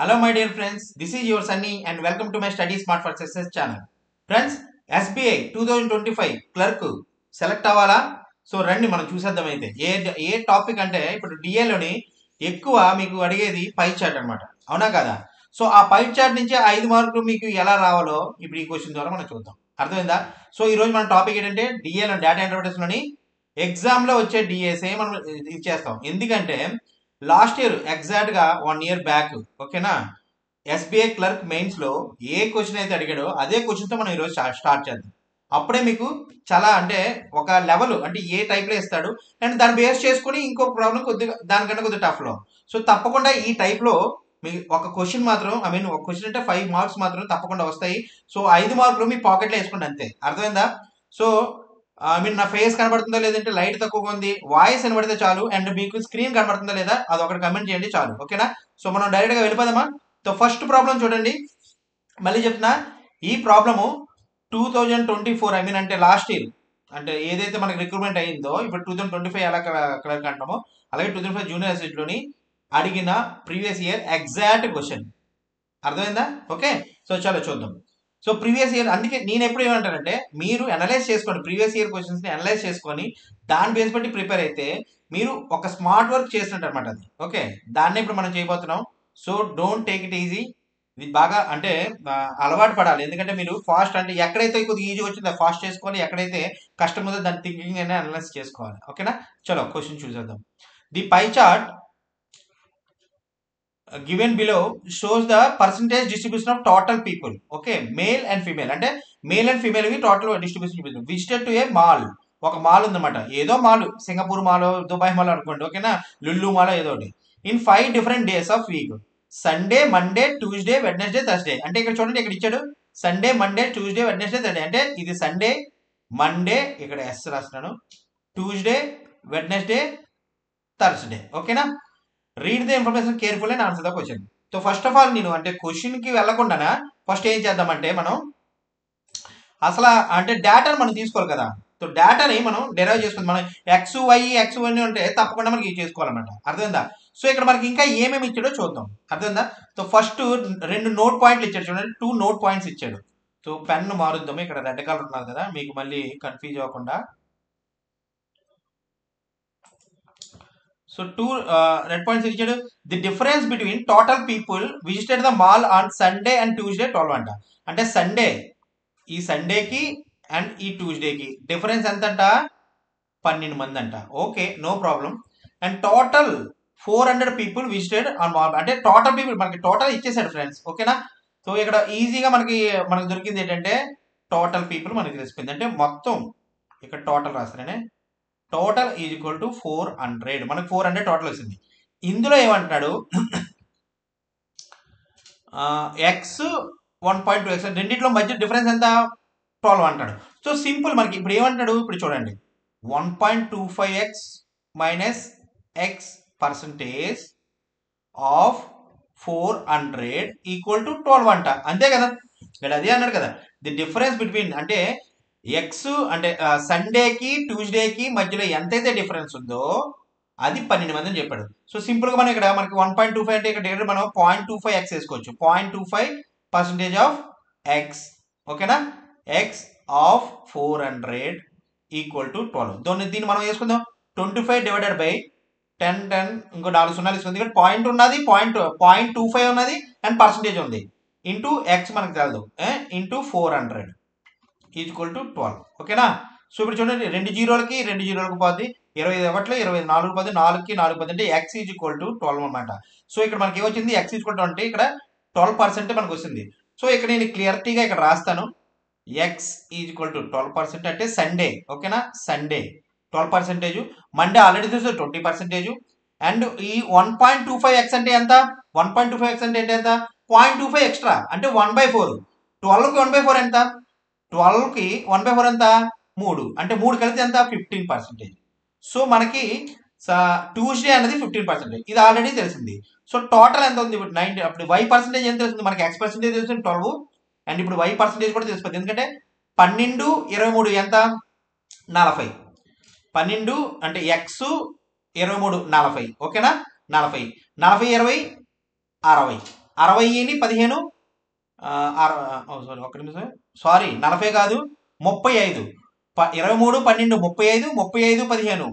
Hello my dear friends, this is your Sunny and welcome to my Study Smart for Success channel. Friends, SBI 2025 clerk select అవ్వాలా? So రండి మనం చూసేద్దాం అయితే. ఏ topic అంటే ఇప్పుడు డిఏలోని ఎక్కువ మీకు అడిగేది పై చార్ట్ అనమాట. అవునా కదా? సో ఆ పై చార్ట్ నుంచి 5 మార్కులు మీకు ఎలా రావాలో ఇప్పుడు ఈ క్వశ్చన్ ద్వారా మనం చూద్దాం. అర్థమైందా? సో ఈ రోజు మన టాపిక్ ఏంటంటే డిఏలో డేటా ఇంటర్ప్రిటేషన్లోని ఎగ్జామ్లో వచ్చే డిఏసే మనం ఇచ్చేస్తాం. ఎందుకంటే లాస్ట్ ఇయర్ ఎగ్జాక్ట్గా 1 ఇయర్ బ్యాక్ ఓకేనా ఎస్బీఐ క్లర్క్ మెయిన్స్ లో ఏ క్వశ్చన్ అయితే అడిగాడో అదే క్వశ్చన్తో మనం ఈరోజు స్టార్ట్ చేద్దాం. అప్పుడే మీకు చాలా అంటే ఒక లెవెల్ అంటే ఏ టైప్లో ఇస్తాడు అండ్ దాన్ని బేస్ చేసుకుని ఇంకొక ప్రాబ్లం కొద్దిగా దానికంటే కొద్దిగా టఫ్లో. సో తప్పకుండా ఈ టైప్లో మీ ఒక క్వశ్చన్ మాత్రం ఒక క్వశ్చన్ అంటే 5 మార్క్స్ మాత్రం తప్పకుండా వస్తాయి. సో 5 మార్కులు మీ పాకెట్లో వేసుకోండి అంతే. అర్థమైందా? సో నా ఫేస్ కనబడుతుందా లేదంటే లైట్ తక్కువగా ఉంది, వాయిస్ కనబడితే చాలు అండ్ మీకు స్క్రీన్ కనబడుతుందా లేదా అది ఒకటి కమెంట్ చేయండి చాలు. ఓకేనా? సో మనం డైరెక్ట్గా వెళ్ళిపోదామా? సో ఫస్ట్ ప్రాబ్లం చూడండి, మళ్ళీ చెప్తున్నా ఈ ప్రాబ్లము 2024 అంటే లాస్ట్ ఇయర్ అంటే ఏదైతే మనకి రిక్రూట్మెంట్ అయ్యిందో ఇప్పుడు 2025 ఎలా క్లర్క్ అంటామో అలాగే 2025 జూనియర్ అసిస్టెంట్లోని అడిగిన ప్రీవియస్ ఇయర్ ఎగ్జాక్ట్ క్వశ్చన్. అర్థమైందా? ఓకే, సో చలో చూద్దాం. సో ప్రీవియస్ ఇయర్ అందుకే నేను ఎప్పుడు ఏమంటానంటే మీరు అనలైజ్ చేసుకోండి, ప్రీవియస్ ఇయర్ క్వశ్చన్స్ని అనలైజ్ చేసుకొని దాని బేస్ బట్టి ప్రిపేర్ అయితే మీరు ఒక స్మార్ట్ వర్క్ చేసినట్టు అనమాట అది. ఓకే, దాన్నే ఇప్పుడు మనం చేయబోతున్నాం. So don't take it easy, ఇది బాగా అంటే అలవాటు పడాలి. ఎందుకంటే మీరు ఫాస్ట్ అంటే ఎక్కడైతే కొద్దిగా ఈజీ వచ్చిందో ఫాస్ట్ చేసుకోవాలి, ఎక్కడైతే కష్టం ఉందో దాని థింకింగ్ అనేది అనలైజ్ చేసుకోవాలి. ఓకేనా? చలో క్వశ్చన్ చూసేద్దాం. The pie chart given below shows the percentage distribution of total people, okay, male and female అంటే మేల్ అండ్ ఫీమేల్ వి టోటల్ డిస్ట్రిబ్యూషన్ చూపిస్తుంది. విజిటెడ్ టు ఏ మాల్, ఒక మాల్ ఉందన్నమాట, ఏదో mall, Singapore mall, Dubai mall అనుకోండి. ఓకేనా? Lulu mall ఏదో ఒకటి. In 5 different days of week, Sunday, Monday, Tuesday, Wednesday, Thursday. అంటే ఇక్కడ చూడండి, ఇక్కడ ఇచ్చాడు Sunday, Monday, Tuesday, Wednesday, Thursday. అంటే ఇది సండే, మండే, ఇక్కడ ఎస్ రాస్తున్నాను, ట్యూస్డే, వెడ్నెస్డే, థర్స్డే. ఓకేనా? Read the information careful and answer the question. So first of all నేను అంటే క్వశ్చన్కి వెళ్ళకుండా ఫస్ట్ ఏం చేద్దామంటే మనం అసలు అంటే డేటాను మనం తీసుకోవాలి కదా. సో డేటాని మనం డెరైవ్ చేసుకుంది, మనం ఎక్స్ వై అంటే తప్పకుండా మనకి ఇది చేసుకోవాలన్నమాట. అర్థమైందా? సో ఇక్కడ మనకి ఇంకా ఏమేమి ఇచ్చాడో చూద్దాం. అర్థమైందా? సో ఫస్ట్ 2 నోట్ పాయింట్లు ఇచ్చాడు చూడండి, 2 నోట్ పాయింట్స్ ఇచ్చాడు. సో పెన్ను మారుద్దాము, ఇక్కడ రెడ్ కలర్ ఉన్నది కదా మీకు మళ్ళీ కన్ఫ్యూజ్ అవ్వకుండా. సో 2 రెడ్ పాయింట్స్ ఇచ్చాడు. The difference between total people visited the mall on Sunday and Tuesday 12 అంట. అంటే సండే, ఈ సండేకి అండ్ ఈ ట్యూస్డేకి డిఫరెన్స్ ఎంత అంట? 12 మంది అంట. Okay, no problem. And total 400 people visited on mall, అంటే టోటల్ పీపుల్ మనకి టోటల్ ఇచ్చేసాడు ఫ్రెండ్స్. ఓకేనా? సో ఇక్కడ ఈజీగా మనకు దొరికింది ఏంటంటే టోటల్ పీపుల్ మనకి తెలిసిపోయింది. అంటే మొత్తం ఇక్కడ టోటల్ రాస్తానే, టోటల్ ఈజ్ ఈక్వల్ టు 400, మనకు 400 టోటల్ వచ్చింది. ఇందులో ఏమంటున్నాడు ఎక్స్ 1.2 ఎక్స్, రెండింటిలో మధ్య డిఫరెన్స్ ఎంత? 12 అంటాడు. సో సింపుల్, మనకి ఇప్పుడు ఏమంటాడు ఇప్పుడు చూడండి, 1.25x minus X percentage of 400 equal to 12 అంట. అంతే కదా, ఇక్కడ అదే అన్నాడు కదా. ది డిఫరెన్స్ బిట్వీన్ అంటే ఎక్స్ అంటే సండేకి ట్యూస్డేకి మధ్యలో ఎంతైతే డిఫరెన్స్ ఉందో అది 12 మంది అని చెప్పాడు. సో సింపుల్గా మనం ఇక్కడ మనకి 1.25 అంటే ఇక్కడ మనం 0.25 ఎక్స్ వేసుకోవచ్చు. 0.25% ఆఫ్ ఎక్స్. ఓకేనా? X of 400 equal to 12. దీన్ని మనం వేసుకుందాం 25 డివైడెడ్ బై 10 ఇంకో 4 సున్నాలు ఇస్తుంది. ఇక్కడ పాయింట్ ఉన్నది, 0.25 ఉన్నది అండ్ పర్సంటేజ్ ఉంది. ఇంటూ ఎక్స్ మనకు తెలదు, ఇంటూ 400 ఈక్వల్ టు 12. ఓకేనా? సో ఇప్పుడు చూడండి, 2 జీరోలకి పోద్ది, 25 ఒకట్లు 25 4 పోద్ది, 4కి 4 పోద్ది, అంటే ఎక్స్ ఈజ్ ఈక్వల్ టు 12 అనమాట. సో ఇక్కడ మనకి ఏమొచ్చింది? ఎక్స్ ఈక్వల్ టు అంటే ఇక్కడ 12% మనకు వస్తుంది. సో ఇక్కడ నేను క్లియర్టీగా ఇక్కడ రాస్తాను, ఎక్స్ ఈజ్ ఈక్వల్ టు 12% అంటే సండే. ఓకేనా? సండే 12%, మండే ఆల్రెడీ తెలుసు 20%. అండ్ ఈ 1.25 ఎక్స్ అంటే ఎంత? 1.25 ఎక్స్ అంటే ఎంత? 0.25 ఎక్స్ట్రా అంటే 1/4. 12కి 1/4 ఎంత? 12కి 1/4 ఎంత? 3, అంటే 3 కలిపితే ఎంత? 15%. సో మనకి ట్యూస్డే అనేది 15%, ఇది ఆల్రెడీ తెలిసింది. సో టోటల్ ఎంత ఉంది ఇప్పుడు? 90. అప్పుడు వై పర్సెంటేజ్ ఎంత తెలుస్తుంది మనకి? ఎక్స్ పర్సెంటేజ్ తెలుస్తుంది 12, అండ్ ఇప్పుడు వై పర్సెంటేజ్ కూడా తెలిసిపోతుంది. ఎందుకంటే 12 23 ఎంత? 40. 12 అంటే ఎక్స్ 23 40. ఓకేనా? 40 20 60. 60ని 15 సారీ ఒక్క నిమిషం, సారీ 40 కాదు 35, 23 12 35, 35 15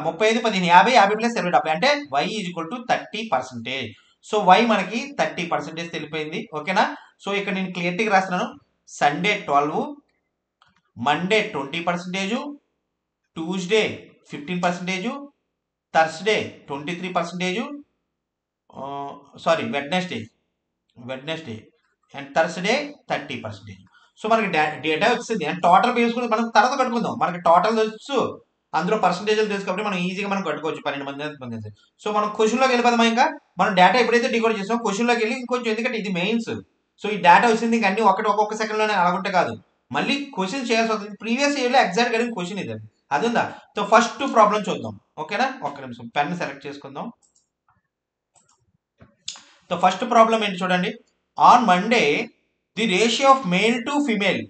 35 15 50, 50 ప్లస్ 20 70, అంటే y is equal to 30%. So y మనకి 30% తెలిపోయింది. ఓకేనా. సో ఇక్కడ నేను క్లియర్గా రాస్తున్నాను. Sunday 12, Monday 20%, Tuesday 15%, Thursday 23%, sorry Wednesday and Thursday 30%. So మనకి డేటా వచ్చింది. అండ్ టోటల్ వేసుకుని మనం తర్వాత కట్టుకుందాం. మనకి టోటల్ తెలుసు, అందులో పర్సంటేజ్లు తెలుసు కాబట్టి మనం ఈజీగా మనం కట్టుకోవచ్చు 12 మంది. సో మనం క్వశ్చన్లోకి వెళ్ళిపోదాం. ఇంకా మనం డేటా ఎప్పుడైతే డికోడ్ చేస్తామో క్వశ్చన్లోకి వెళ్ళి ఇంకొంచెం, ఎందుకంటే ఇది మెయిన్స్. సో ఈ డేటా వచ్చింది ఇంకా అన్ని ఒక్కొక్క సెకండ్లోనే అలాగుంటే కాదు, మళ్ళీ క్వశ్చన్ చేయాల్సి వస్తుంది. ప్రీవియస్ ఇయర్లో ఎగ్జాక్ట్ గా క్వశ్చన్ ఇది, అది ఉందా. సో ఫస్ట్ ప్రాబ్లం చూద్దాం. ఓకేనా, ఒక్క నిమిషం పెన్ సెలెక్ట్ చేసుకుందాం. సో ఫస్ట్ ప్రాబ్లం ఏంటి చూడండి. On Monday the ratio of male to female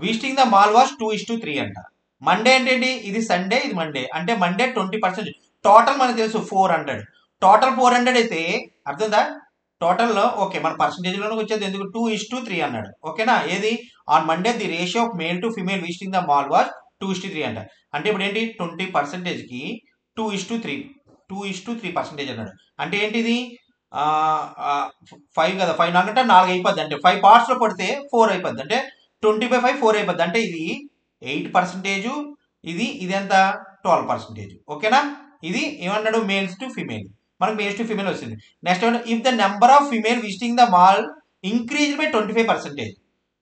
visiting the mall was 2:3 అంట. మండే అంటే ఏంటి, ఇది సండే ఇది మండే, అంటే మండే 20%. టోటల్ మనకు తెలుసు 400. టోటల్ 400 అయితే అర్థందా. టోటల్లో ఓకే మన పర్సంటేజ్లోనే వచ్చేది, ఎందుకు 2:3 అన్నాడు. ఓకేనా. ఏది on Monday the ratio of male to female visiting the mall was 2:3 అంట. అంటే ఇప్పుడు ఏంటి 20%కి 2:3% అన్నాడు. అంటే ఏంటిది 5 కదా, 5 నాకంటే 4 అయిపోద్ది, అంటే 5 పార్ట్స్లో పడితే 4 అయిపోద్ది, అంటే 20/5 4 అయిపోద్ది, అంటే ఇది 8%, ఇది ఎంత 12%. ఓకేనా. ఇది ఏమన్నాడు మేల్స్ టు ఫిమేల్, మనకు మేల్స్ టు ఫిమేల్ వచ్చింది. Next if the number of female visiting the mall increased by 25%,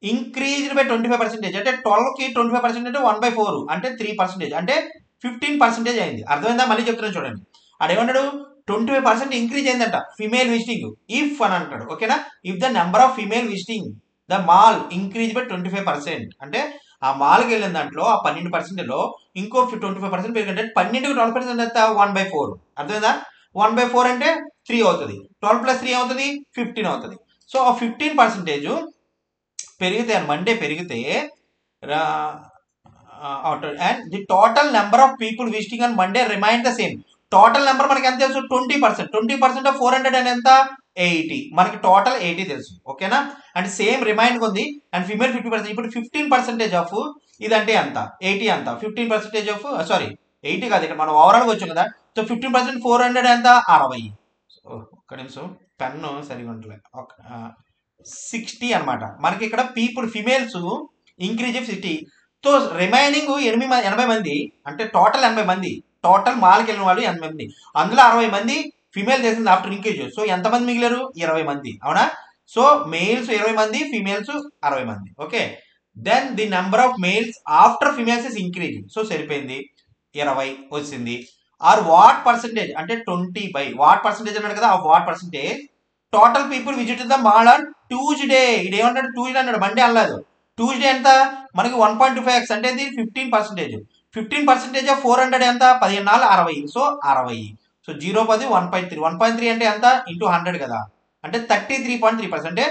increased by 25%, అంటే 12కి 25% అంటే 1/4, అంటే 3%, అంటే 15% అయింది. అర్థమైందా. మళ్ళీ చెప్తున్నాను చూడండి. అదేమన్నాడు 25% ఇంక్రీజ్ అయిందంట ఫిమేల్ విజిటింగ్ ఇఫ్ అని అంటాడు. ఓకేనా. If the number of female visiting the mall increase by 25%, అంటే ఆ మాల్కి వెళ్ళిన దాంట్లో ఆ 12%లో ఇంకో 25% పెరిగిందంటే 12కి 12% ఎంత 1/4. అర్థమైందా. 1/4 అంటే 3 అవుతుంది. 12 + 3 అవుతుంది 15 అవుతుంది. సో ఆ 15% పెరిగితే మండే పెరిగితే and the total number of people visiting on Monday remain the same. Total number మనకి ఎంత తెలుసు 20%. 20% ఆఫ్ 400 అని ఎంత 80. మనకి టోటల్ 80 తెలుసు. ఓకేనా. అండ్ సేమ్ రిమైండ్ ఉంది. And female 50%. ఇప్పుడు 15% ఆఫ్ ఇదంటే ఎంత 80 అంత 15% ఆఫ్ సారీ 80 కాదు, ఇక్కడ మనం ఓవరాల్గా వచ్చాం కదా. సో 15% 400 ఎంత 60. ఒక్క నిమిషం పెన్ను సరిగా ఉండలే. 60 అనమాట. మనకి ఇక్కడ people females increase 60. So remaining 80 మంది, అంటే టోటల్ 80 మంది. టోటల్ మాల్కి వెళ్ళిన వాళ్ళు 80 మంది, అందులో 60 మంది ఫిమేల్ చేసింది ఆఫ్టర్ ఇంక్రీజ్. సో ఎంతమంది మిగిలారు 20 మంది. అవునా. సో మేల్స్ 20 మంది, ఫిమేల్స్ 60 మంది. Okay. Then the number of males after females is increase. So సరిపోయింది 20 వచ్చింది. ఆర్ వాట్ పర్సంటేజ్, అంటే 20 బై వాట్ పర్సంటేజ్ అన్నాడు కదా, of what percentage total people visit the mall on Tuesday. ఇది ఏమన్నాడు ట్యూస్డే అన్నాడు, మండే అనలేదు. ట్యూస్డే ఎంత మనకి 1.25x, అంటే ఇది 15%. 15% ఆఫ్ 400 ఎంత 14 60. సో 60. సో 0 10 1.3. 1.3 అంటే ఎంత ఇంటూ 100 కదా, అంటే 33.3%. అంటే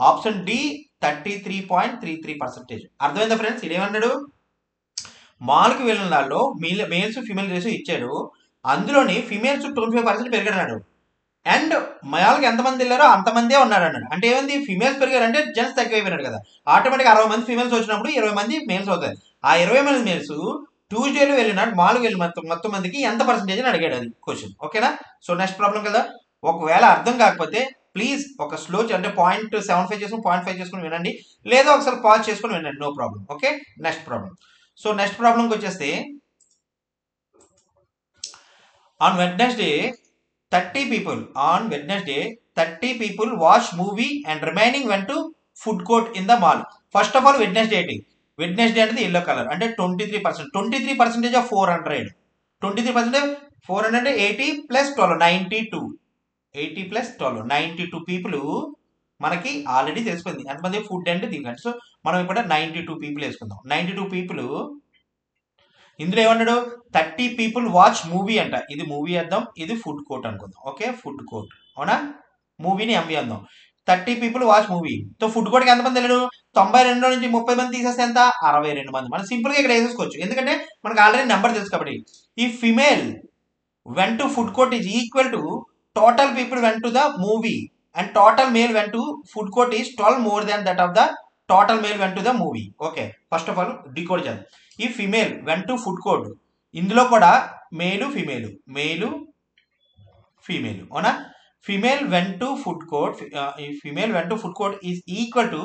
ఆప్షన్ డి 33.33%. అర్థమైందా ఫ్రెండ్స్. ఇదేమన్నాడు మాల్కి వెళ్ళిన దానిలో మేల్స్ ఫిమేల్ రేషియో ఇచ్చాడు, అందులోని ఫిమేల్స్ 25% పెరిగాడు. అండ్ మయాల్కి ఎంతమంది వెళ్ళారో అంతమందే ఉన్నాడు అన్నాడు. అంటే ఏమైంది ఫిమేల్స్ పెరిగారంటే జెంట్స్ తక్కువైపోయినాడు కదా. ఆటోమేటిక్ 60 మంది ఫిమేల్స్ వచ్చినప్పుడు 20 మంది మేల్స్ అవుతాయి. ఆ 20 మంది మేల్స్ ట్యూస్డేలో వెళ్ళినాడు, మాల్కి వెళ్ళి మొత్తం మందికి ఎంత పర్సెంటేజ్ అని అడిగాడు, అది క్వశ్చన్. ఓకేనా. సో నెక్స్ట్ ప్రాబ్లం కదా. ఒకవేళ అర్థం కాకపోతే ప్లీజ్ ఒక స్లో అంటే 0.75 చేసుకుని 0.5 చేసుకుని వినండి, లేదా ఒకసారి పాజ్ చేసుకుని వినండి, no problem. Okay. Next problem. So next ప్రాబ్లంకి వచ్చేస్తే on Wednesday 30 people watch movie and remaining went to food court in the mall. First of all Wednesday అనేది yellow color, అంటే 23%. 23% of 400. 23% 400 80 plus 12 92. 80 plus 12 92 people మనకి already తెలిసిపోయింది ఎంతమంది food అంటే దీనికంటే. So మనం ఇప్పుడు 92 people వేసుకుందాం. 92 people ఇందులో ఏమన్నాడు 30 people వాచ్ మూవీ అంట. ఇది మూవీ వేద్దాం, ఇది ఫుడ్ కోర్ట్ అనుకుందాం. ఓకే. ఫుడ్ కోర్ట్ అవునా, మూవీని ఎంవి అందాం. 30 people watch movie. So food కోర్ట్కి ఎంతమంది వెళ్ళాడు 92 నుంచి 30 మంది తీసేస్తే ఎంత 62 మంది. మనం సింపుల్గా ఇక్కడ వేసేసుకోవచ్చు, ఎందుకంటే మనకు ఆల్రెడీ నెంబర్ తెలుసు కాబట్టి. ఈ female went to food court is equal to total people went to the movie. and total male went to food court is 12 more than that of the total male went to the movie. Okay, first of all decode చేద్దాం. ఈ female went to food court, ఇందులో కూడా male female అవునా. Female went to food court, ఈ female went to food court is equal to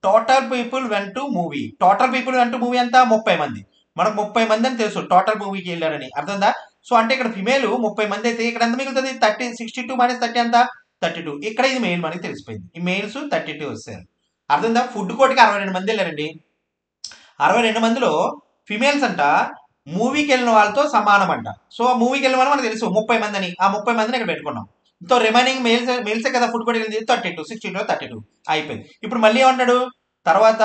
total people went to movie. Total people went to movie ఎంత 30 మంది, మనకు 30 మంది అని తెలుసు టోటల్ మూవీకి వెళ్ళారని, అర్థందా. సో అంటే ఇక్కడ ఫిమేల్ 30 మంది అయితే ఇక్కడ ఎంత మిగులుతుంది 62 మైనస్ 30 ఎంత 32. ఇక్కడ ఇది మెయిల్ మనకి తెలిసిపోయింది, ఈ మెయిల్స్ 32 వస్తారు, అర్థందా. ఫుడ్ కోర్ట్కి 62 మంది వెళ్ళారండి. 62 మందిలో ఫిమేల్స్ అంట మూవీకి వెళ్ళిన వాళ్ళతో సమానం అంట. సో మూవీకి వెళ్ళిన వాళ్ళు మనకు తెలుసు 30 మంది అని, ఆ 30 మందిని ఇక్కడ పెట్టుకున్నాం. సో రిమైనింగ్ మేల్సే కదా ఫుడ్ కోర్ట్కి వెళ్ళింది 32, 62 32 అయిపోయింది. ఇప్పుడు మళ్ళీ ఏమంటాడు తర్వాత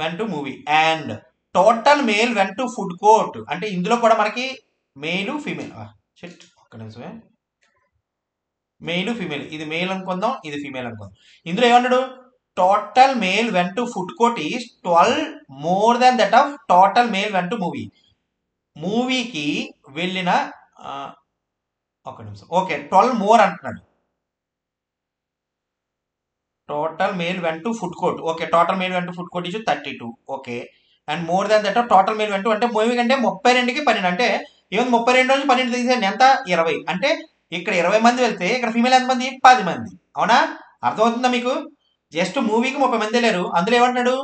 vent to movie and total male vent to food court, అంటే ఇందులో కూడా మనకి మేలు ఫీమేల్, ఒక్క నిమిషమే, మేలు ఫీమేల్, ఇది మేల్ అనుకుందాం ఇది ఫీమేల్ అనుకుందాం. ఇందులో ఏమన్నాడు total male vent to food court is 12 more than that of total male vent to movie. మూవీకి వెళ్ళిన ఒక నిమిషం, ఓకే 12 మోర్ అంటున్నాడు. Total male vent to food court, okay total male vent to food court is 32, okay and more than that of total male went to, అంటే movie కంటే 32కి 12, అంటే ఏమో 32 నుంచి 12 తీసేయండి ఎంత 20, అంటే ఇక్కడ 20 మంది వెళ్తే ఇక్కడ ఫీమేల్ ఎంత మంది 10 మంది, అవునా. అర్థమవుతుందా మీకు. జస్ట్ మూవీకి 30 మంది వెళ్ళారు, అందులో ఏమంటున్నాడు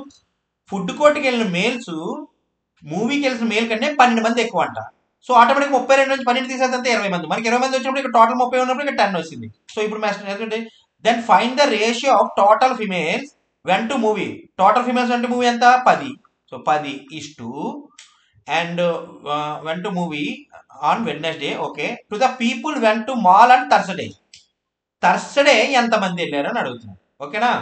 ఫుడ్ కోర్ట్కి వెళ్ళిన మేల్స్ మూవీకి వెళ్ళిన మేల్ కంటే 12 మంది ఎక్కువ అంట. సో ఆటోమేటిక్ 32 నుంచి 12 తీసేదంతా 20 మంది, మనకి 20 మంది వచ్చినప్పుడు ఇక్కడ టోటల్ 30 ఉన్నప్పుడు ఇక్కడ 10 వచ్చింది. సో ఇప్పుడు ఏంటంటే then find the ratio of total females went to movie. Total females went to movie ఎంత 10, so 10:2 and went to movie on Wednesday, okay to the people went to mall and Thursday ఎంతమంది వెళ్ళారు అని అడుగుతున్నాడు, ఓకేనా.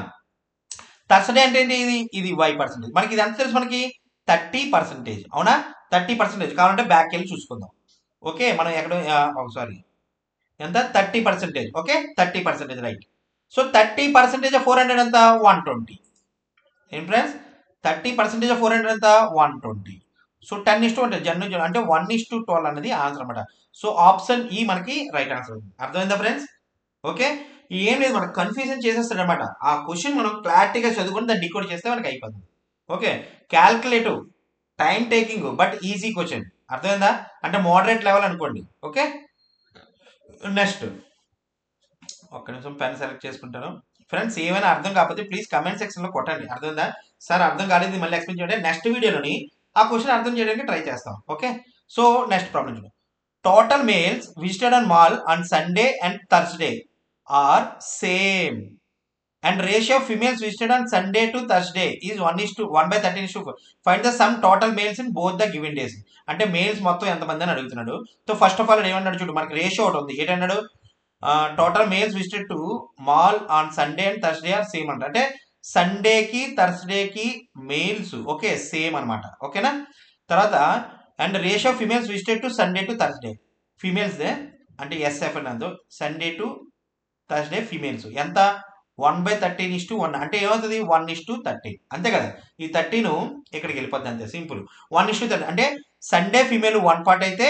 Thursday అంటే ఏంటి, ఇది y%, మనకి ఇది ఎంత తెలుసు మనకి 30%, అవునా 30%, కావాలంటే బ్యాక్ వెళ్ళి చూసుకుందాం. ఓకే మనం ఎక్కడ సారీ ఎంత 30%, ఓకే 30% రైట్. సో 30% ఆఫ్ 400 ఎంత 120, ఏం ఫ్రెండ్స్ 30% ఆఫ్ 400 ఎంత 120. సో 10:1 జనరల్ అంటే 1:12 అనేది ఆన్సర్ అనమాట. సో ఆప్షన్ ఈ మనకి రైట్ ఆన్సర్. అర్థమైందా ఫ్రెండ్స్. ఓకే ఏం లేదు మనకు కన్ఫ్యూజన్ చేసేస్తాడు అనమాట. ఆ క్వశ్చన్ మనం క్లారిటీగా చదువుకుని దాన్ని డికోడ్ చేస్తే మనకి అయిపోతుంది. Okay calculative time taking but easy question, అర్థమైందా, అంటే మోడరేట్ లెవెల్ అనుకోండి. ఓకే నెక్స్ట్ ఒక్క నిమిషం పెన్ సెలెక్ట్ చేసుకుంటాను. ఫ్రెండ్స్ ఏమైనా అర్థం కాకపోతే ప్లీజ్ కమెంట్ సెక్షన్లో కొట్టండి, అర్థమైందా. సార్ అర్థం కాలేదు మళ్ళీ ఎక్స్ప్లెయిన్ చేయండి, నెక్స్ట్ వీడియోలోని ఆ క్వశ్చన్ అర్థం చేయడానికి ట్రై చేస్తాం. ఓకే సో నెక్స్ట్ ప్రాబ్లం చూడండి. Total males visited on mall on Sunday and Thursday are same and ratio of females visited on Sunday to Thursday is 1:13:4. Find the sum total males in both the given days. అంటే males మొత్తం ఎంతమంది అని అడుగుతున్నాడు. So first of all ఏమన్నాడు చూడు, మనకి ratio ఒకటి ఉంది, ఏంటన్నాడు total males visited to mall on Sunday and Thursday are same అంట, అంటే సండేకి థర్స్డేకి మేల్స్ ఓకే సేమ్ అనమాట, ఓకేనా. తర్వాత and ratio of females visited to Sunday to Thursday, ఫిమేల్స్దే అంటే ఎస్ఎఫ్ అన్నదో సండే టు థర్స్డే ఫిమేల్స్ ఎంత 1:13:1, అంటే ఏమవుతుంది 1:30, అంతే కదా. ఈ 13 ఇక్కడికి వెళ్ళిపోద్ది అంతే సింపుల్. 1:30 అంటే సండే ఫిమేల్ 1 పార్ట్ అయితే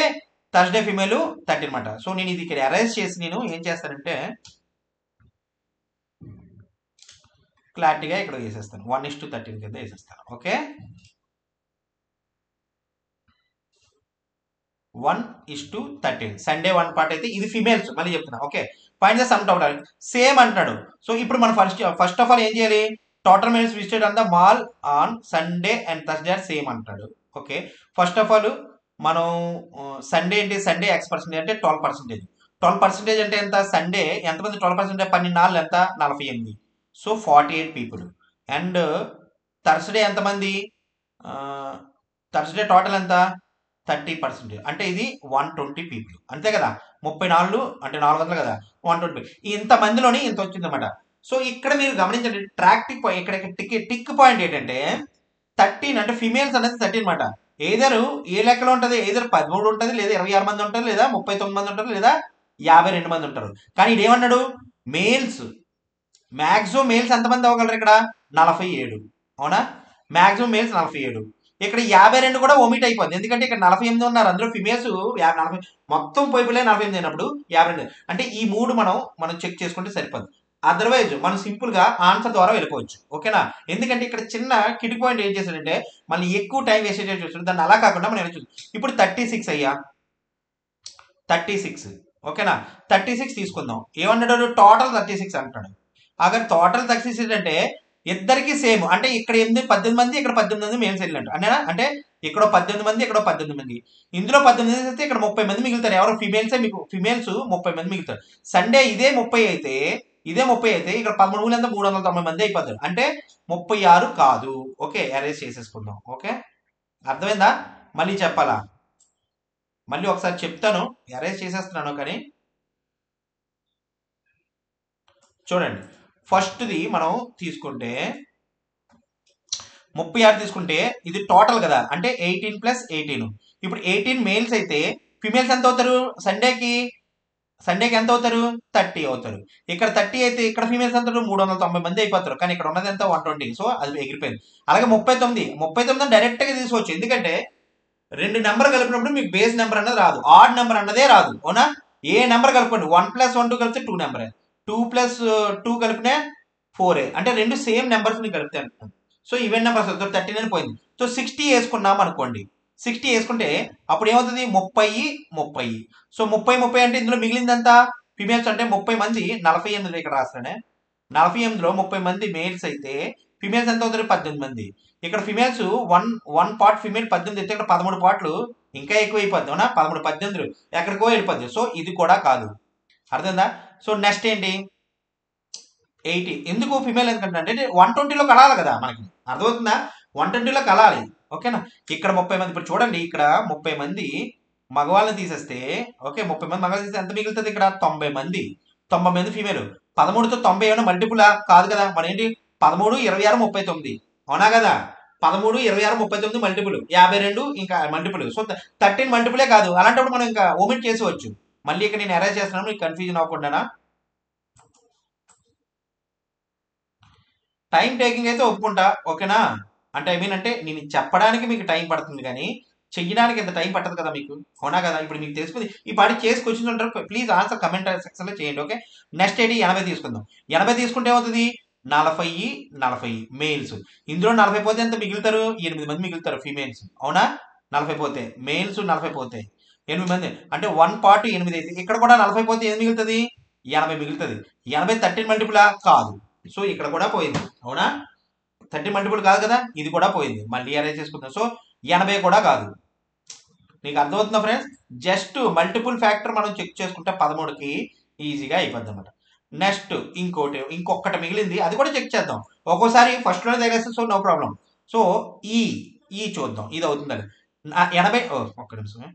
థర్స్డే ఫిమేల్ 30 అనమాట. సో నేను ఇది ఇక్కడ అరేంజ్ చేసి నేను ఏం చేస్తానంటే క్లారిటీగా ఇక్కడ వేసేస్తాను, 1:13 కింద వేసేస్తాను. ఓకే 1:13 సండే 1 పార్ట్ అయితే ఇది ఫిమేల్స్, మళ్ళీ చెప్తున్నా. Okay find the sum total same అంటున్నాడు. సో ఇప్పుడు మనం ఫస్ట్ ఆఫ్ ఆల్ ఏం చేయాలి, total males visited on the mall on Sunday and Thursday are same అంటాడు. ఓకే ఫస్ట్ ఆఫ్ ఆల్ మనం సండే ఏంటి, సండే X% అంటే 12%. 12% అంటే ఎంత, సండే ఎంతమంది 12% 12 ఎంత 48, సో 48 పీపుల్. అండ్ థర్స్డే ఎంతమంది, థర్స్డే టోటల్ ఎంత 30%, అంటే ఇది 120 పీపుల్, అంతే కదా. 34 అంటే 400 కదా, 120 ఇంతమందిలోని ఇంత వచ్చిందన్నమాట. సో ఇక్కడ మీరు గమనించండి ట్రాక్టిక్ పాయింట్, ఇక్కడ టిక్ పాయింట్ ఏంటంటే 13 అంటే ఫిమేల్స్ అనేది 13 అనమాట. ఏదరు ఏ లెక్కలో ఉంటుంది, ఏదరు 13 ఉంటుంది, లేదా 26 మంది ఉంటారు, లేదా 39 మంది ఉంటారు, లేదా 52 మంది ఉంటారు. కానీ ఇదేమన్నాడు మేల్స్ మ్యాక్సిమం మేల్స్ ఎంతమంది అవ్వగలరు ఇక్కడ 47, అవునా మ్యాక్సిమం మేల్స్ 47. ఇక్కడ 52 కూడా ఒమిట్ అయిపోద్ది, ఎందుకంటే ఇక్కడ 48 ఉన్నారు, అందులో ఫిమేల్స్ 40 మొత్తం పోయిపోలే 48 అయినప్పుడు 52, అంటే ఈ 3 మనం చెక్ చేసుకుంటే సరిపోద్ది. అదర్వైజ్ మనం సింపుల్ గా ఆన్సర్ ద్వారా వెళ్ళిపోవచ్చు. ఓకేనా? ఎందుకంటే ఇక్కడ చిన్న కిటిక్ పాయింట్ ఏం చేశాడంటే మళ్ళీ ఎక్కువ టైం వేస్ట్ చేసి చూస్తాడు. దాన్ని అలా కాకుండా మనం వెళ్ళచ్చు. ఇప్పుడు 36 అయ్యా, 36 ఓకేనా? 36 తీసుకుందాం. ఏమన్నాడు? టోటల్ 36 అంటాడు. అगर టోటల్ 36 అంటే ఇద్దరికి సేమ్. అంటే ఇక్కడ 18 మంది, ఇక్కడ 18 మంది మేల్స్ వెళ్ళినట్టు అంటేనా? అంటే ఇక్కడ 18 మంది, ఇక్కడ 18 మంది, ఇందులో 18 మంది అయితే ఇక్కడ 30 మంది మిగులుతారు. ఎవరు? ఫిమేల్సే. మీకు ఫిమేల్స్ 30 మంది మిగులుతారు. సండే ఇదే 30 అయితే, ఇక్కడ 13 మూడు ఎంత 390 మంది అయిపోతారు. అంటే 36 కాదు. ఓకే, అరేంజ్ చేసేసుకుందాం. ఓకే, అర్థమైందా? మళ్ళీ చెప్పాలా? మళ్ళీ ఒకసారి చెప్తాను. అరేంజ్ చేసేస్తున్నాను కానీ చూడండి. ఫస్ట్ది మనం తీసుకుంటే 36 తీసుకుంటే ఇది టోటల్ కదా, అంటే 18 ప్లస్ 18. ఇప్పుడు 18 మేల్స్ అయితే ఫిమేల్స్ ఎంత అవుతారు? సండేకి ఎంత అవుతారు? 30 అవుతారు. ఇక్కడ 30 అయితే ఇక్కడ ఫీమేల్స్ ఎంత? 390 మంది అయిపోతారు. కానీ ఇక్కడ ఉన్నది ఎంత? 120. సో అది ఎగిరిపోయింది. అలాగే 39 డైరెక్ట్ గా తీసుకోవచ్చు. ఎందుకంటే రెండు నెంబర్ కలిపినప్పుడు మీకు బేస్ నెంబర్ అన్నది రాదు, ఆడ్ నెంబర్ అన్నదే రాదు. అవునా? ఏ నెంబర్ కలుపుకోండి, 1 + 1 2 కలిపితే 2 నెంబరే, 2 + 2 కలిపితే 4. అంటే రెండు సేమ్ నెంబర్స్ ని కలిపితే అంటున్నాను. సో ఈవెన్ నెంబర్స్ 39 పోయింది. సో 60 వేసుకున్నాం అనుకోండి. 60 వేసుకుంటే అప్పుడు ఏమవుతుంది? 30. సో 30 అంటే ఇందులో మిగిలిందంతా ఫిమేల్స్ అంటే 30 మంది 48 ఇక్కడ రాస్తానే. 48లో 30 మంది మేల్స్ అయితే ఫిమేల్స్ ఎంత అవుతారు? 18 మంది. ఇక్కడ ఫిమేల్స్ వన్ పార్ట్ ఫిమేల్ 18 అయితే ఇక్కడ 13 పార్ట్లు ఇంకా ఎక్కువ అయిపోద్ది. అవునా? 13 18 ఎక్కడికో వెళ్ళిపోద్ది. సో ఇది కూడా కాదు. అర్థమైందా? సో నెక్స్ట్ ఏంటి? 80. ఎందుకు ఫిమేల్ ఎందుకంటే అంటే 120లో కలాలి కదా మనకి. అర్థమవుతుందా? 120లో కలాలి. ఓకేనా? ఇక్కడ 30 మంది. ఇప్పుడు చూడండి, ఇక్కడ 30 మంది మగవాళ్ళని తీసేస్తే, ఓకే, 30 మంది మగవాళ్ళు తీస్తే ఎంత మిగులుతుంది? ఇక్కడ 90 మంది. 90 మంది ఫీమేల్. 13తో 90 ఏమైనా మల్టిపులా? కాదు కదా. మన ఏంటి? 13, 26, 39. అవునా కదా? 13, 26, 39 మల్టిపుల్. 52 ఇంకా మల్టిపుల్. సో 13 మల్టిపులే కాదు. అలాంటప్పుడు మనం ఇంకా ఓమిట్ చేసుకోవచ్చు. మళ్ళీ ఇక్కడ నేను అరేంజ్ చేస్తున్నాను, మీకు కన్ఫ్యూజన్ అవ్వకుండా. టైం టేకింగ్ అయితే ఒప్పుకుంటా. ఓకేనా? అంటే ఐ మీన్ అంటే నేను చెప్పడానికి మీకు టైం పడుతుంది కానీ చెయ్యడానికి ఎంత టైం పట్టదు కదా మీకు. అవునా కదా? ఇప్పుడు మీకు తెలిసిపోయింది. ఈ పాటి చేసి క్వశ్చన్స్ ఉంటారు. ప్లీజ్ ఆన్సర్ కమెంట్ సెక్షన్ లో చేయండి. ఓకే, నెక్స్ట్ ఏంటి? 80 తీసుకుందాం. 80 తీసుకుంటే ఏమవుతుంది? 40 మేల్స్. ఇందులో 40 పోతే ఎంత మిగులుతారు? 8 మంది మిగులుతారు ఫీమేల్స్. అవునా? 40 పోతే మేల్స్, 40 పోతే 8 మంది. అంటే 1 పార్ట్ 8 అయితే ఇక్కడ కూడా 40 పోతే ఏం మిగులుతుంది? 80 మిగులుతుంది. 80 13 మల్టిపులా? కాదు. సో ఇక్కడ కూడా పోయింది. అవునా? 30 మల్టిపుల్ కాదు కదా, ఇది కూడా పోయింది. మళ్ళీ అరేంజ్ చేసుకుందాం. సో 80 కూడా కాదు. నీకు అర్థమవుతుందా ఫ్రెండ్స్? జస్ట్ మల్టిపుల్ ఫ్యాక్టర్ మనం చెక్ చేసుకుంటే 13కి ఈజీగా అయిపోద్ది అనమాట. నెక్స్ట్ ఇంకొకటి మిగిలింది, అది కూడా చెక్ చేద్దాం. ఒక్కోసారి ఫస్ట్ లోనే తగ్గేస్తే సో నో ప్రాబ్లం. సో ఈ చూద్దాం, ఇది అవుతుందని. 80 ఒక్క నిమిషమే.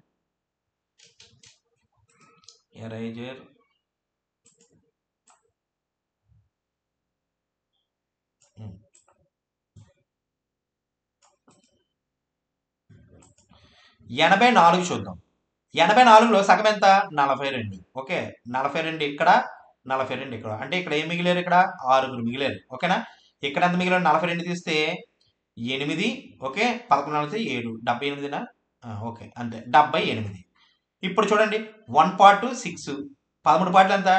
ఎరైజర్ 84 చూద్దాం. 84లో సగం ఎంత? 42. ఓకే, 42 ఇక్కడ, 42 ఇక్కడ. అంటే ఇక్కడ ఏం మిగిలేరు? ఇక్కడ 6 మిగిలేరు. ఓకేనా? ఇక్కడ ఎంత మిగిలిన? 42 తీస్తే 8. ఓకే, 11 7, 78నా? ఓకే, అంతే, 78. ఇప్పుడు చూడండి, 1 పార్ట్ 6, 13 పార్ట్లు ఎంత?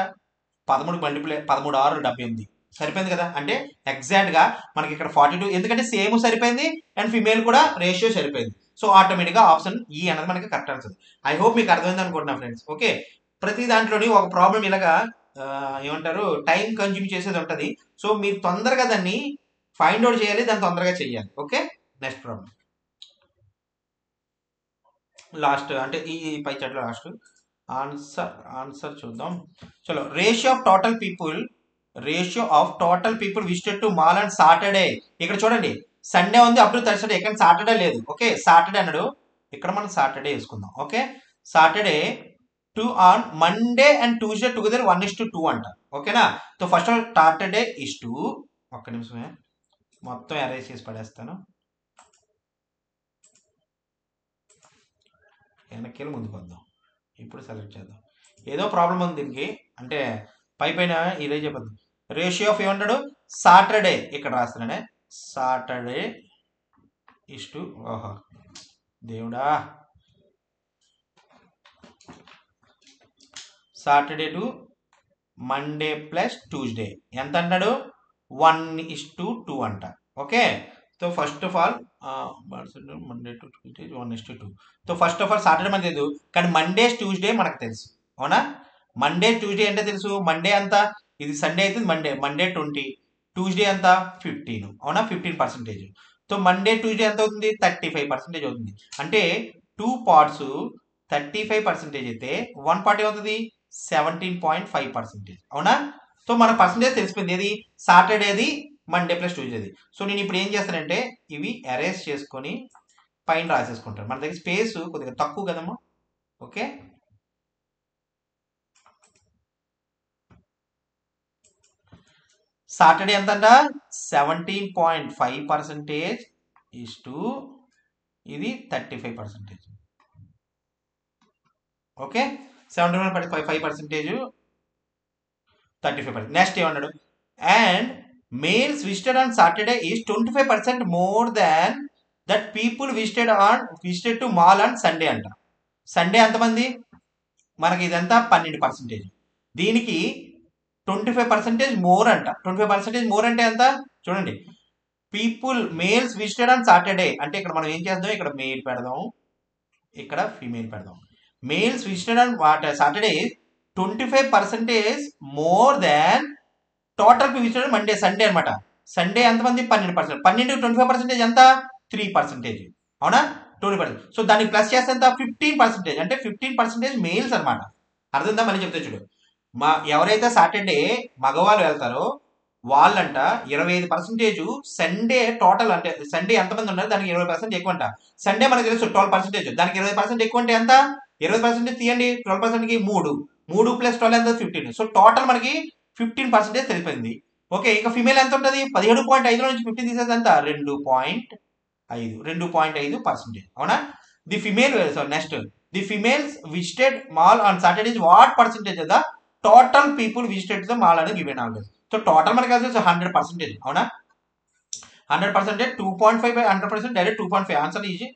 13 మల్టిప్లై 13 6 78. సరిపోయింది కదా. అంటే ఎగ్జాక్ట్ గా మనకి ఇక్కడ 42, ఎందుకంటే సేమ్ సరిపోయింది అండ్ ఫిమేల్ కూడా రేషియో సరిపోయింది. సో ఆటోమేటిక్ గా ఆప్షన్ ఈ అనేది మనకి కరెక్ట్ ఆన్సర్. ఐ హోప్ మీకు అర్థమైంది అనుకుంటున్నా ఫ్రెండ్స్. ఓకే, ప్రతి దాంట్లోని ఒక ప్రాబ్లం ఇలాగా ఏమంటారు, టైం కన్జ్యూమ్ చేసేది ఉంటది. సో మీరు తొందరగా దాన్ని ఫైండ్ అవుట్ చేయాలి, దాన్ని తొందరగా చేయాలి. ఓకే, నెక్స్ట్ ప్రాబ్లం లాస్ట్, అంటే ఈ పై చాట్లో లాస్ట్ ఆన్సర్ చూద్దాం. చలో, ratio of total people visited to mall and Saturday. ఇక్కడ చూడండి, సండే ఉంది అప్ టు థర్స్డే, ఇక్కడ సాటర్డే లేదు. ఓకే, సాటర్డే అన్నాడు, ఇక్కడ మనం సాటర్డే వేసుకుందాం. Okay, Saturday to on Monday and Tuesday together 1:2 అంట. ఓకేనా? So first of all Saturday is to, ఒక్క నిమిషమే మొత్తం అరేంజ్ చేసి పడేస్తాను. వెనక్కి ముందుకు వద్దాం. ఇప్పుడు సెలెక్ట్ చేద్దాం. ఏదో ప్రాబ్లం ఉంది దీనికి, అంటే పైన ఇదే చెప్పద్దు. రేషియో ఆఫ్ ఏమంటాడు? సాటర్డే ఇక్కడ రాస్తున్నానే, సాటర్డే ఇస్ టు, ఓహో దేవుడా, Saturday to Monday plus Tuesday ఎంత అంటాడు 1:2 అంట. Okay, so first of all Monday to Tuesday 1:2. So first of all Saturday మనకు తెలియదు, కానీ మండే ట్యూస్డే మనకు తెలుసు. అవునా, మండే ట్యూస్డే అంటే తెలుసు. మండే అంతా ఇది సండే అయితే మండే 20, ట్యూస్డే అంతా 15. అవునా, 15%. సో మండే ట్యూస్డే ఎంత అవుతుంది 35% అవుతుంది. అంటే 2 పార్ట్స్ 35% అయితే 1 పార్ట్ ఏమవుతుంది 17.5%. అవునా, సో మన పర్సంటేజ్ తెలిసిపోయింది. ఏది సాటర్డేది మండే ప్లస్ ట్యూస్డేది. సో నేను ఇప్పుడు ఏం చేస్తానంటే ఇవి అరేంజ్ చేసుకొని పైన రాసేసుకుంటాను. మన దగ్గర స్పేస్ కొద్దిగా తక్కువ కదమ్మా. ఓకే, సాటర్డే ఎంతంట 17.5% ఈస్ టు ఇది 35%. ఓకే, 17.5% 35%. నెక్స్ట్ ఏమన్నాడు, and males visited on Saturday is 25% more than that people visited to mall on Sunday అంట. సండే ఎంతమంది మనకి ఇదంతా 12%. దీనికి 25% మోర్ అంట. 25% మోర్ అంటే ఎంత చూడండి, people males visited on Saturday అంటే ఇక్కడ మనం ఏం చేద్దాం, ఇక్కడ మేల్ పెడదాం, ఇక్కడ ఫీమేల్ పెడదాం. Males visited on Saturday 25% more than total visited Monday Sunday అనమాట. సండే ఎంతమంది 12%. 12 25% ఎంత 3%. అవునా, 20%. సో దాన్ని ప్లస్ చేస్తే ఎంత 15%. అంటే 15% మేల్స్ అనమాట. అర్థందా, మళ్ళీ చెప్తే చూడు. ఎవరైతే సాటర్డే మగవాళ్ళు వెళ్తారో వాళ్ళంట 25% సండే టోటల్, అంటే సండే ఎంతమంది ఉన్నారు దానికి 20% ఎక్కువ అంట. సండే మనకు తెలుసు 12%, దానికి 20% ఎక్కువ అంటే ఎంత 20% తీయండి, 12%కి 3 ప్లస్ 12 ఎంత 15. సో టోటల్ మనకి 15% తెలిపింది. ఓకే, ఇంకా ఫిమేల్ ఎంత ఉంటుంది 17.5 నుంచి 15 తీసేది ఎంత 2.5%. అవునా, the female next the females visited mall on Saturday what percentage the total people visited the mall అనేది గివెన్ ఆల్వేస్. సో టోటల్ మనకి కలిసి 100%. అవునా, 100% 2.5 బై 100% డైరెక్ట్ 2.5. ఆన్సర్ ఈజీ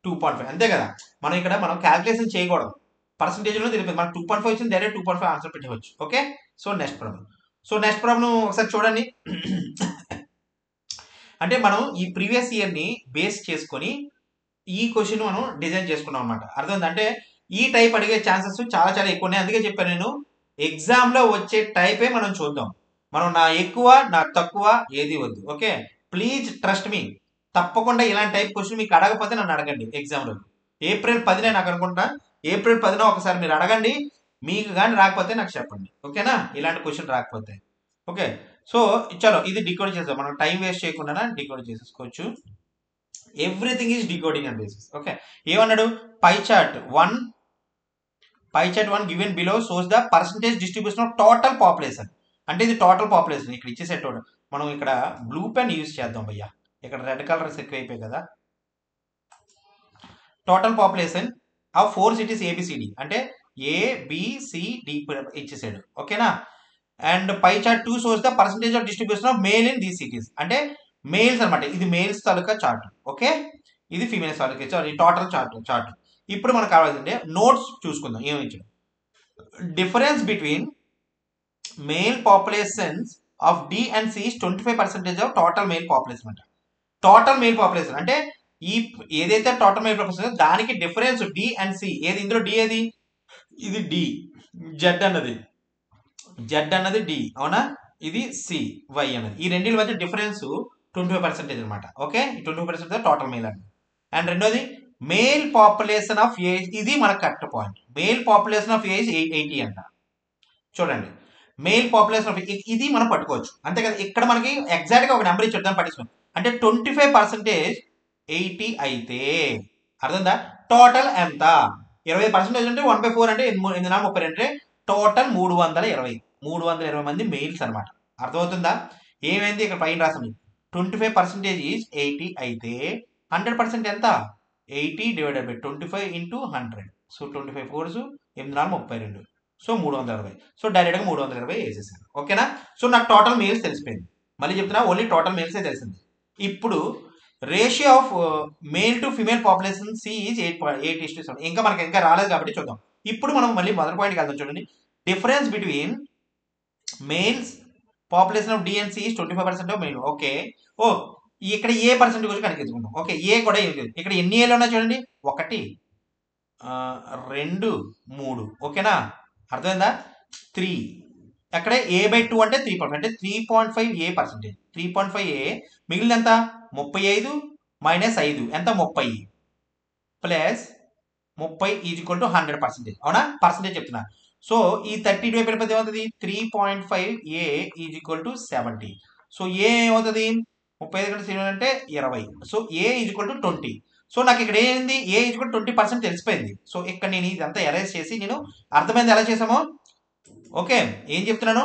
2.5 అంతే కదా. మనం ఇక్కడ క్యాల్కులేషన్ చేయకూడదు, పర్సంటేజ్లో తెలిపింది మనకు 2.5 వచ్చింది, డైరెక్ట్ 2.5 ఆన్సర్ పెట్టవచ్చు. ఓకే, సో నెక్స్ట్ ప్రాబ్లం ఒకసారి చూడండి. అంటే మనం ఈ ప్రీవియస్ ఇయర్ని బేస్ చేసుకొని ఈ క్వశ్చన్ మనం డిజైన్ చేసుకున్నాం అనమాట. అర్థం అంటే ఈ టైప్ అడిగే ఛాన్సెస్ చాలా చాలా ఎక్కువ ఉన్నాయి. అందుకే చెప్పాను నేను ఎగ్జామ్లో వచ్చే టైపే మనం చూద్దాం. మనం నా ఎక్కువ నా తక్కువ ఏది వద్దు. Okay, please trust me. తప్పకుండా ఇలాంటి టైప్ క్వశ్చన్ మీకు అడగకపోతే నన్ను అడగండి ఎగ్జామ్లో. ఏప్రిల్ 10నే నాకు అనుకుంటా, ఏప్రిల్ 10న ఒకసారి మీరు అడగండి. మీకు కానీ రాకపోతే నాకు చెప్పండి. ఓకేనా, ఇలాంటి క్వశ్చన్ రాకపోతే. ఓకే, సో చలో ఇది డికోడ్ చేద్దాం. మనం టైం వేస్ట్ చేయకుండా డికోడ్ చేసేసుకోవచ్చు. Everything is decoding and basis. Okay, ఏమన్నాడు pie chart 1 given below shows the percentage distribution of total population. అంటే ఇది టోటల్ పాపులేషన్ ఇక్కడ ఇచ్చేసేటోడు. మనం ఇక్కడ బ్లూ పెన్ యూజ్ చేద్దాం భయ్యా, ఇక్కడ రెడ్ కలర్స్ ఎక్కువ అయిపోయాయి కదా. Total population of 4 cities A B C D అంటే ఏబిసిడి ఇచ్చేసాడు. ఓకేనా, and pie chart 2 shows the percentage of distribution of male in these cities. అంటే మేల్స్ అనమాట. ఇది మేల్స్ తాలూకా చార్ట్. ఓకే, ఇది ఫీమేల్స్ తాలూకా టోటల్ చార్ట్. ఇప్పుడు మనకు కావాల్సిందే నోట్స్ చూసుకుందాం. ఏమి ఇచ్చాడు, difference between male populations of D and C 25% of total male population అంట. టోటల్ మేల్ పాపులేషన్ అంటే ఈ ఏదైతే టోటల్ మేల్ పాపులేషన్ దానికి డిఫరెన్స్ డి అండ్ సి. ఏది ఇందులో డి ఏది, ఇది డి, జెడ్ అన్నది డి. అవునా, ఇది సి వై అన్నది. ఈ రెండింటి మధ్య డిఫరెన్స్ 25% అనమాట. ఓకే, ఈ 25% టోటల్ మేల్ అండి. అండ్ రెండోది మేల్ పాపులేషన్ ఆఫ్ ఏజ్, ఇది మన correct point. Male population of age 80 అంట. చూడండి మేల్ పాపులేషన్ ఆఫ్ ఇది మనం పట్టుకోవచ్చు అంతే కదా. ఇక్కడ మనకి ఎగ్జాక్ట్ గా ఒక నెంబర్ ఇచ్చాడు, దాన్ని పట్టించుకోండి. అంటే 25% 80 అయితే అర్థందా, టోటల్ ఎంత 20% అంటే 1/4 అంటే 8 అంటే టోటల్ 320 మంది మెయిల్స్ అనమాట. అర్థమవుతుందా, ఏమైంది ఇక్కడ పైన రాసింది 25% ఈజ్ 80 అయితే 100% ఎంత 80 divided by 25 into 100. So 25 4 8 32, so 320. So డైరెక్ట్గా 320 వేసేసాను. ఓకేనా, సో నాకు టోటల్ మెయిల్స్ తెలిసిపోయింది. మళ్ళీ చెప్తున్నా ఓన్లీ టోటల్ మెయిల్సే తెలిసింది. ఇప్పుడు ratio of male to female population C is 8:7. ఇంకా మనకి ఇంకా రాలేదు కాబట్టి చూద్దాం. ఇప్పుడు మనం మళ్ళీ మొదటి పాయింట్కి వెళ్దాం. చూడండి, difference between males population of D and C is 25% of male. Okay. ఓ ఇక్కడ ఏ పర్సెంట్ గురించి కనిపించుకుందాం. ఓకే, ఏ కూడా ఇక్కడ ఎన్ని ఏళ్ళు ఉన్నాయి చూడండి, 1 2 3. ఓకేనా, అర్థమైందా? 3 అక్కడే A/2 అంటే 3 అంటే 3.5 ఏ పర్సెంటేజ్, 3.5 ఏ. మిగిలిన ఎంత? 35 మైనస్ 5 ఎంత? 30 ప్లస్ 30 ఈజ్ ఈక్వల్ టు 100%. అవునా, పర్సెంటేజ్ చెప్తున్నా. సో ఈ 30 వైపు వెళ్ళిపోతే ఏమవుతుంది? 3.5 ఏ ఈజ్ ఈక్వల్ టు 70. సో ఏ ఏమవుతుంది? 35 కంటే 7 అంటే 20. So A is equal to 20. So నాకు ఇక్కడ ఏంది? ఏ ఈజ్ ఈక్వల్ 20% తెలిసిపోయింది. సో ఇక్కడ నేను ఇదంతా ఎరేజ్ చేసి నేను అర్థమైంది ఎలా చేసామో. ఓకే, ఏం చెప్తున్నాను?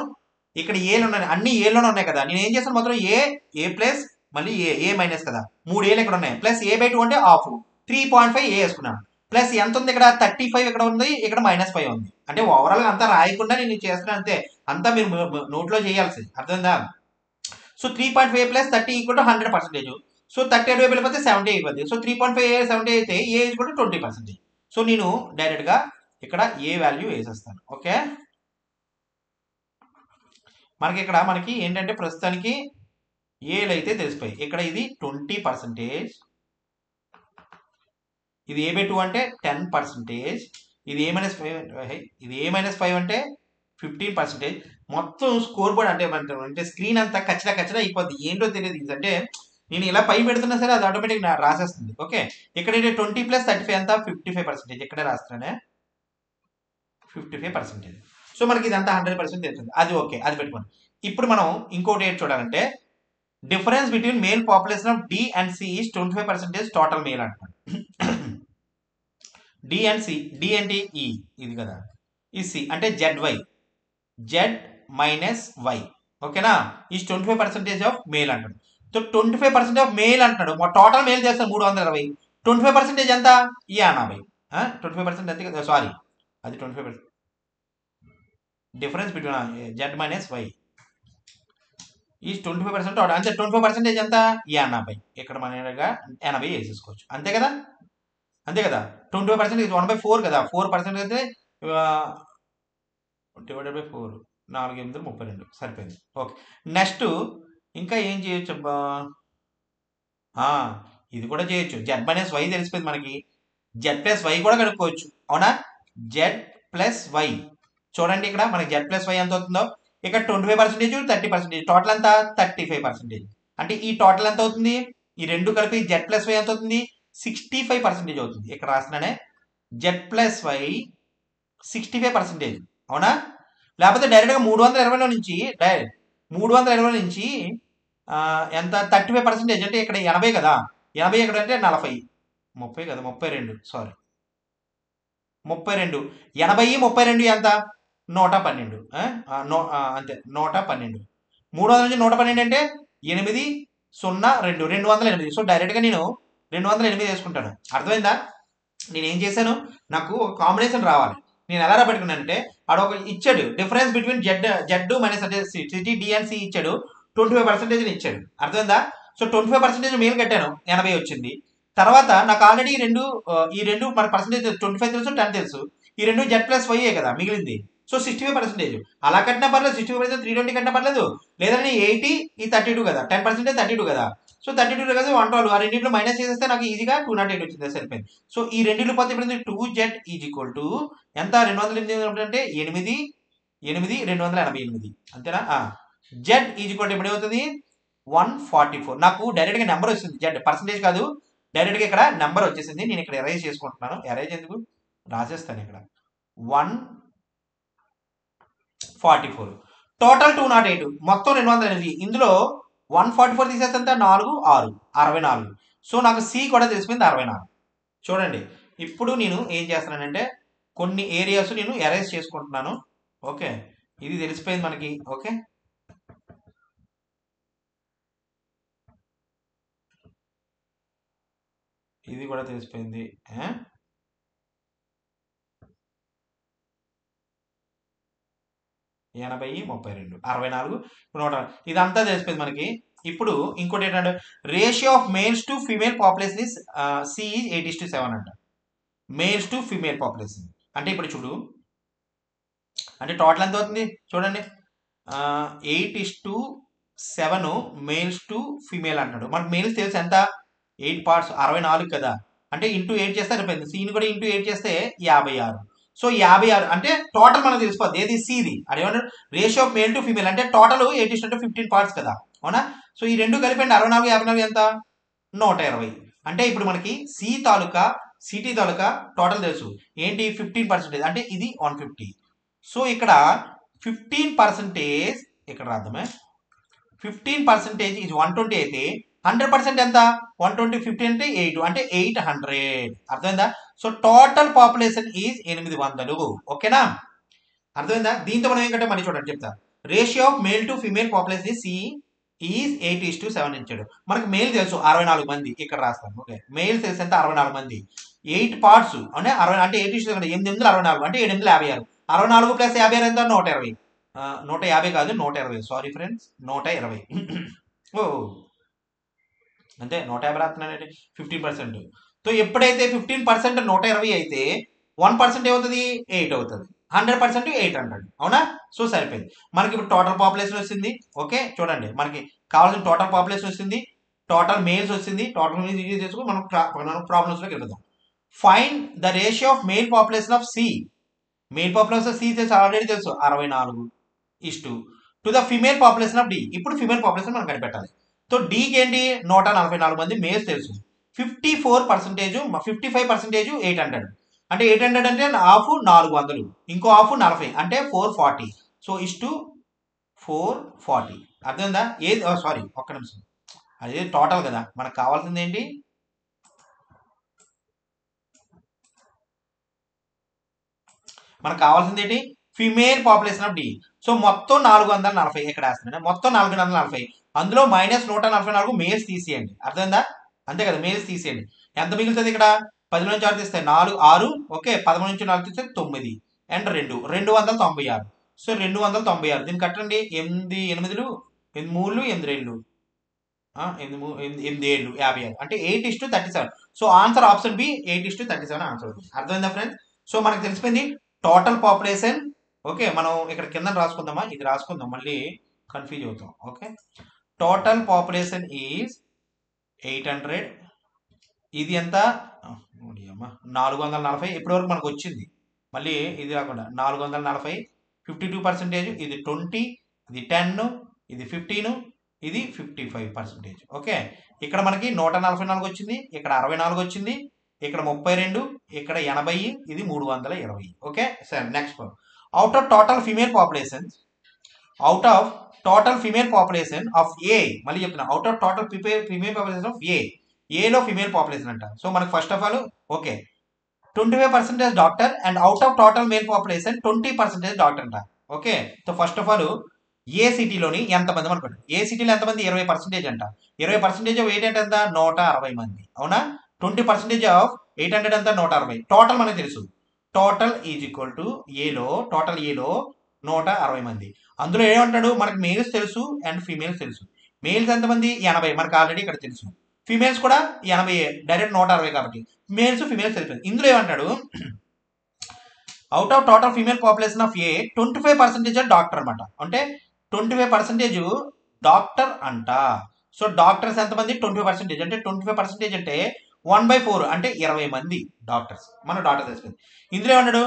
ఇక్కడ ఏలు ఉన్నాయి, అన్ని ఏలోనే ఉన్నాయి కదా. నేను ఏం చేస్తాను? మొత్తం ఏ ప్లస్ మళ్ళీ ఏ మైనస్ కదా, 3 ఏలు ఇక్కడ ఉన్నాయి. ప్లస్ A/2 అంటే హాఫ్, 3.5 ఏ వేసుకున్నాను. ప్లస్ ఎంత ఉంది ఇక్కడ? 35 ఇక్కడ ఉంది, ఇక్కడ -5 ఉంది. అంటే ఓవరాల్ గా అంతా రాయకుండా నేను చేస్తున్నాను అంతే. అంతా మీరు నోట్లో చేయాల్సింది, అర్థమైందా? So 3.5 plus 30 equal to 100%. So 30 అటు వైపు వెళ్ళిపోతే 70 అయిపోద్ది. సో 3.5 70 అయితే ఏ ఈక్వల్ టు 20%. సో నేను డైరెక్ట్ గా ఇక్కడ ఏ వాల్యూ వేసేస్తాను. ఓకే, మనకి ఏంటంటే ప్రస్తుతానికి ఏలు అయితే తెలిసిపోయి, ఇక్కడ ఇది 20%, ఇది A/2 అంటే 10%, ఇది A-5 అంటే 15%. మొత్తం స్కోర్ బోర్డ్ అంటే స్క్రీన్ అంతా ఖచ్చితంగా అయిపోద్ది. ఏంటో తెలియదు ఇది. అంటే నేను ఇలా పై పెడుతున్నా సరే అది ఆటోమేటిక్ రాసేస్తుంది. ఓకే, ఇక్కడ 20 ప్లస్ 35 ఎంత? 55%. ఇక్కడే రాస్తున్నానే 55%. సో మనకి ఇదంతా 100% తెలుస్తుంది. అది ఓకే, అది పెట్టుకోండి. ఇప్పుడు మనం ఇంకోటి ఏంటి చూడాలంటే, difference between male population of D and C is 25% total male అంటున్నాడు. డి అండ్ సి, డి అంటే ఈ ఇది కదా, ఈ సి అంటే ZY, Z మైనస్ వై. ఓకేనా, ఈస్ 25% ఆఫ్ మేల్ అంటాడు. సో 25% ఆఫ్ మేల్ అంటున్నాడు. టోటల్ మేల్ చేస్తాడు 320. 25% ఎంత? 80. 25% అంతే కదా, సారీ అది 25%. Difference between Z minus Y ఈ 25% అంటే 25% ఎంత? 80. ఇక్కడ మన 80 వేసేసుకోవచ్చు, అంతే కదా. 25% 1/4 కదా, 4% అయితే డివైడెడ్ బై 4, 4 8 32 సరిపోయింది. ఓకే, నెక్స్ట్ ఇంకా ఏం చేయొచ్చు అబ్బా? ఇది కూడా చేయొచ్చు. Z మైనస్ వై తెలిసిపోయింది మనకి, Z ప్లస్ వై కూడా కనుక్కోవచ్చు. అవునా, Z ప్లస్ వై చూడండి, ఇక్కడ మనకి Z ప్లస్ వై ఎంత అవుతుందో. ఇక్కడ 25%, 30%, టోటల్ ఎంత? 35%. అంటే ఈ టోటల్ ఎంత అవుతుంది? ఈ రెండు కలిపి Z ప్లస్ వై ఎంత అవుతుంది? 65% అవుతుంది. ఇక్కడ రాస్తున్నానే Z ప్లస్ వై 65%. అవునా, లేకపోతే డైరెక్ట్గా 320 నుంచి 320 నుంచి ఎంత? 35% అంటే ఇక్కడ 80 కదా, 80 ఎక్కడ అంటే 40, 30 కదా, 32 సారీ 32, 80 32 ఎంత? 112. అంతే 112. 300 నుంచి 112 అంటే 8 0 2 208. సో డైరెక్ట్గా నేను 208 వేసుకుంటాను. అర్థమైందా? నేను ఏం చేశాను, నాకు కాంబినేషన్ రావాలి. నేను ఎలా రాబెట్టుకున్నానంటే, ఆడ ఒక ఇచ్చాడు డిఫరెన్స్ బిట్వీన్ జెడ్ మైనస్ అంటే సిటీ డి అండ్ సి ఇచ్చాడు, 25% ఇచ్చాడు. అర్థమైందా? సో 25% మేలు కట్టాను, 80 వచ్చింది. తర్వాత నాకు ఆల్రెడీ ఈ రెండు మన పర్సెంటేజ్ 25 తెలుసు, 10 తెలుసు. ఈ రెండు Z ప్లస్ వై కదా మిగిలింది. సో 65%. అలా కట్టినా పర్లేదు, 65% 320 కట్టినా పర్లేదు. లేదంటే 80 ఈ 32 కదా, 10% 32 కదా. సో 32 కదా 112. ఆ రెండింటిలో మైనస్ చేసేస్తే నాకు ఈజీగా 208 వచ్చింది, సరిపోయింది. సో ఈ రెండింటిలో పోతే ఇప్పుడు 2Z ఈజ్ ఈక్వల్ టు ఎంత? 208 అంటే 8 8 288. అంతేనా? Z ఈజ్ ఈక్వల్ టు ఇప్పుడు ఏమవుతుంది? 144. నాకు డైరెక్ట్గా నెంబర్ వస్తుంది, Z పర్సంటేజ్ కాదు, డైరెక్ట్గా ఇక్కడ నెంబర్ వచ్చేసింది. నేను ఇక్కడ ఎరేజ్ చేసుకుంటున్నాను. ఎరేజ్ ఎందుకు రాసేస్తాను, ఇక్కడ 144. టోటల్ 208, మొత్తం 208. ఇందులో 144 తీసేస్తే 4 6 64. సో నాకు సి కూడా తెలిసిపోయింది 64. చూడండి, ఇప్పుడు నేను ఏం చేస్తున్నానంటే కొన్ని ఏరియాస్ నేను ఎరేజ్ చేసుకుంటున్నాను. ఓకే, ఇది తెలిసిపోయింది మనకి. ఓకే, ఇది కూడా తెలిసిపోయింది. 80 32 64 100. ఇదంతా తెలిసిపోయింది మనకి. ఇప్పుడు ఇంకోటి ఏంటంటే, ratio of males to female population is C 8:7 అంట. మేల్స్ టు ఫీమేల్ పాపులేషన్ అంటే ఇప్పుడు చూడు, అంటే టోటల్ ఎంత అవుతుంది చూడండి. 8:7 మేల్స్ టు ఫీమేల్ అంటాడు. మనకు మేల్స్ తెలుసు ఎంత, 8 పార్ట్స్ 64 కదా, అంటే ఇంటూ 8 చేస్తే సరిపోయింది. సీని కూడా ఇంటూ 8 చేస్తే 56. సో 56 అంటే టోటల్ మనకు తెలిసిపోద్ది ఏది, సిది. అదేమంటారు ratio of male to female అంటే టోటల్ 8:15 పార్ట్స్ కదా, అవునా. సో ఈ రెండు కలిపండి 64 54 ఎంత, 120. అంటే ఇప్పుడు మనకి సి తాలూకా సిటీ తాలూకా టోటల్ తెలుసు ఏంటి, 15% అంటే ఇది 150. సో ఇక్కడ 15% ఇక్కడ రాద్దామే, 15% ఇది 120 అయితే 100% ఎంత, 120 15 అంటే 8 అంటే 800. అర్థమైందా. So total population is 800. ఓకేనా, అర్థమైందా. దీంతో మనం ఏంటంటే మళ్ళీ చూడండి చెప్తా. Ratio of male to female population C is 8:7 ఇచ్చాడు. మనకు మేల్ తెలుసు 64 మంది, ఇక్కడ రాస్తాం. ఓకే, మేల్ తెలుసు ఎంత, 64 మంది. 8 పార్ట్స్ అంటే 60 అంటే 8:7 8 అంటే 7 64 ప్లస్ 56 ఎంత, 120. 150 కాదు 120, సారీ ఫ్రెండ్స్, 120. ఓ అంతే, 150 రాస్తున్నానండి, 15%. సో ఎప్పుడైతే 15% 120 అయితే 1% ఏమవుతుంది, 8 అవుతుంది. 100% 800, అవునా. సో సరిపోయింది. మనకి ఇప్పుడు టోటల్ పాపులేషన్ వచ్చింది. ఓకే చూడండి, మనకి కావాల్సిన టోటల్ పాపులేషన్ వచ్చింది, టోటల్ మేల్స్ వచ్చింది. టోటల్ మేల్స్ యూజ్ చేసుకుని మనం ప్రాబ్లమ్స్లోకి వెళ్దాం. Find the ratio of male population of C. Male population of C తెలుసు, ఆల్రెడీ తెలుసు 64 is to to the female population of D. ఇప్పుడు ఫిమేల్ పాపులేషన్ మనం కనిపెట్టాలి. సో డీకి ఏంటి, 144 మంది మేల్స్ తెలుసు. 54%, 55% 800 అంటే 800 అంటే హాఫ్ 400, ఇంకో హాఫ్ 40 అంటే 440. So is to 440. అర్థమైందా. ఏది సారీ ఒక్క నిమిషం, అదే టోటల్ కదా, మనకు కావాల్సింది ఏంటి, మనకు కావాల్సింది ఏంటి, female population of D. So మొత్తం 440 ఇక్కడ వేస్తున్నాను, మొత్తం 440, అందులో -144 మేల్స్ తీసేయండి. అర్థమైందా. అంతే కదా, మేల్స్ తీసేయండి. ఎంత మిగులుతుంది ఇక్కడ, 10 నుంచి 6 తీస్తే 4 6, ఓకే 13 నుంచి 4 తీస్తే 9 అండ్ 296. సో 296 దీన్ని కట్టండి, 8 8 8 3 8 2 8 7 56 అంటే 8:37. So answer option B 8:37 answer అవుతుంది. అర్థమైందా ఫ్రెండ్స్. సో మనకు తెలిసిపోయింది టోటల్ పాపులేషన్. ఓకే మనం ఇక్కడ కింద రాసుకుందామా, ఇది రాసుకుందాం, మళ్ళీ కన్ఫ్యూజ్ అవుతాం. Okay total population is 800. ఇది ఎంత, 440 ఇప్పటి వరకు మనకు వచ్చింది. మళ్ళీ ఇది కాకుండా 440, 52%, ఇది 20, ఇది 10, ఇది 15, ఇది 55%. ఓకే ఇక్కడ మనకి 144 వచ్చింది, ఇక్కడ 64 వచ్చింది, ఇక్కడ 32, ఇక్కడ 80, ఇది 320. ఓకే సరే next. Out of total female population, out of total female population of A, మళ్ళీ చెప్తున్నా, out of total female population of A, ఏలో ఫీమేల్ పాపులేషన్ అంట. సో మనకి first of all okay 25% doctor and out of total male population 20% doctor అంట. Okay so first of all A సిటీలోని ఎంతమంది అనుకోండి, ఏ సిటీలో ఎంతమంది, 20% అంట. 20% ఆఫ్ 8 అంటే ఎంత, 160 మంది, అవునా. 20% ఆఫ్ 800 అంతా 160. టోటల్ మనకు తెలుసు, టోటల్ ఈజ్ ఈక్వల్ టు ఏలో, టోటల్ ఏలో 160 మంది. అందులో ఏమంటాడు, మనకు మేల్స్ తెలుసు అండ్ ఫీమేల్స్ తెలుసు. మేల్స్ ఎంతమంది, 80 మనకు ఆల్రెడీ ఇక్కడ తెలుసు. ఫీమేల్స్ కూడా 80, డైరెక్ట్ 160 కాబట్టి మేల్స్ ఫీమేల్స్ తెలిపారు. ఇందులో ఏమంటాడు, out of total female population of A 25% doctor అనమాట. అంటే 25% డాక్టర్ అంట. సో డాక్టర్స్ ఎంతమంది, 25%. అంటే 25% అంటే 1/4 అంటే 20 మంది డాక్టర్స్, మన డాక్టర్ తెలిసింది. ఇందులో ఏమన్నాడు,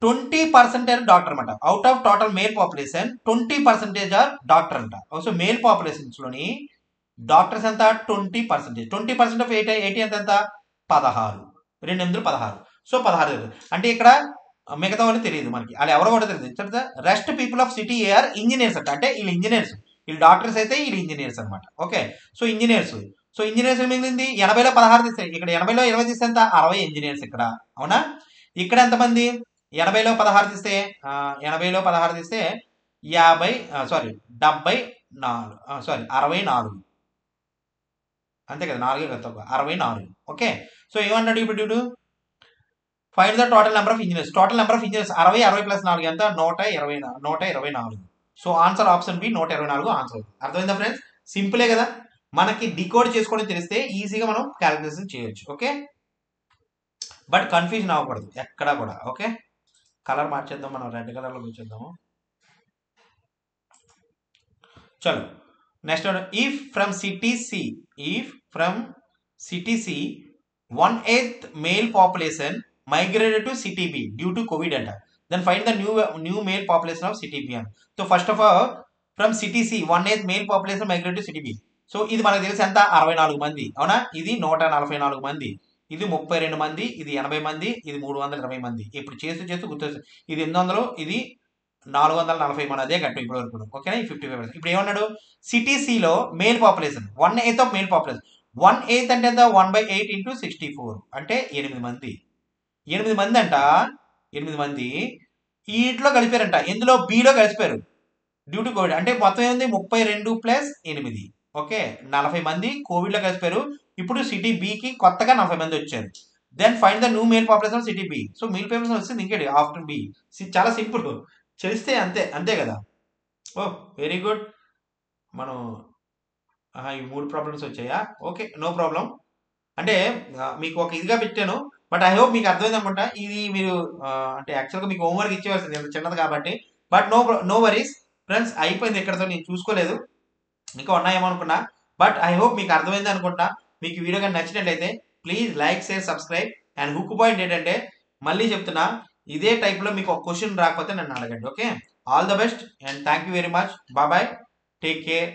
20% డాక్టర్ అనమాట. Out of total male population 20% doctor అంట. సో మేల్ పాపులేషన్స్ లోని డాక్టర్స్ ఎంత, 20%. 20% ఆఫ్ 80 ఎంత 16, 2 16. సో 16 అంటే ఇక్కడ మిగతా వాళ్ళు తెలియదు మనకి, వాళ్ళు ఎవరో కూడా తెలియదు. Rest people of city are engineers అంట. అంటే వీళ్ళు ఇంజనీర్స్, వీళ్ళు డాక్టర్స్ అయితే వీళ్ళు ఇంజనీర్స్ అనమాట. Okay so engineers, so engineers మిగిలింది 80లో 16 తీస్తే, ఇక్కడ 80లో 20 తీస్తే ఎంత, 60 ఇంజనీర్స్ ఇక్కడ, అవునా. ఇక్కడ ఎంతమంది, 80లో 16 తీస్తే 80లో 16 తీస్తే 50 సారీ 74 సారీ 64, అంతే కదా, 4 కదా 64. ఓకే సో ఏమన్నాడు ఇప్పుడు, find the total number of engineers. Total number of engineers 60 plus 4 ఎంత, 124. So answer option B 124 answer అవుతుంది. అర్థమైందా ఫ్రెండ్స్, సింపులే కదా. మనకి డికోడ్ చేసుకోవడం తెలిస్తే ఈజీగా మనం క్యాలిక్యులేషన్ చేయొచ్చు. ఓకే బట్ కన్ఫ్యూజన్ అవ్వకూడదు ఎక్కడా కూడా. ఓకే కలర్ మార్చేద్దాం, మనం రెడ్ కలర్లో కూర్చేద్దాము. చలో next if from city C, if from city C 1/8 male population migrated to city B due to covid అంట, then find the new male population of city B అని. So first of all from city C 1/8 male population migrate to city B. So ఇది మనకు తెలిసి ఎంత 64 మంది అవునా, ఇది 144 మంది, ఇది 32 మంది, ఇది 80 మంది, ఇది 320 మంది. ఇప్పుడు చేస్తూ చేస్తూ గుర్తు, ఇది 800, ఇది 440 మంది, అదే కట్టు ఇప్పటి వరకు. ఓకేనా, ఈ 55%. ఇప్పుడు ఏమన్నాడు, సిటీ సిలో male population 1/8 of male population. 1/8 అంటే ఎంత, 1/8 ఇంటూ 64 అంటే 8 మంది. 8 మంది అంట, 8 మంది ఈ ఇంట్లో కలిపారంట, ఎందులో బిలో కలిసిపోయారు డ్యూ టు కోవిడ్. అంటే మొత్తం ఏంది 32 + 8, ఓకే 40 మంది కోవిడ్లో కలిసిపోయారు. ఇప్పుడు సిటీ బికి కొత్తగా 40 మంది వచ్చారు. Then find the new male population of city B. So male population వచ్చింది ఇంకేంటి ఆఫ్టర్ బి. చాలా సింపుల్, చేస్తే అంతే అంతే కదా. ఓ వెరీ గుడ్. మనం ఈ 3 ప్రాబ్లమ్స్ వచ్చాయా, ఓకే నో ప్రాబ్లం. అంటే మీకు ఒక ఇదిగా పెట్టాను, బట్ ఐ హోప్ మీకు అర్థమైంది అనుకుంటా. ఇది మీరు అంటే యాక్చువల్గా మీకు హోంవర్క్ ఇచ్చేవాల్సింది, ఎంత చిన్నది కాబట్టి. బట్ నో వరీస్ ఫ్రెండ్స్, అయిపోయింది ఇక్కడతో, నేను చూసుకోలేదు ఇంకా ఉన్నాయేమో అనుకున్నా. బట్ ఐ హోప్ మీకు అర్థమైంది అనుకుంటా. మీకు వీడియో కానీ నచ్చినట్లయితే please like, share, subscribe. And hook point ఏంటంటే, మళ్ళీ చెప్తున్నా, ఇదే టైప్లో మీకు ఒక క్వశ్చన్ రాకపోతే నన్ను అడగండి. Okay, all the best and thank you very much. Bye, take care.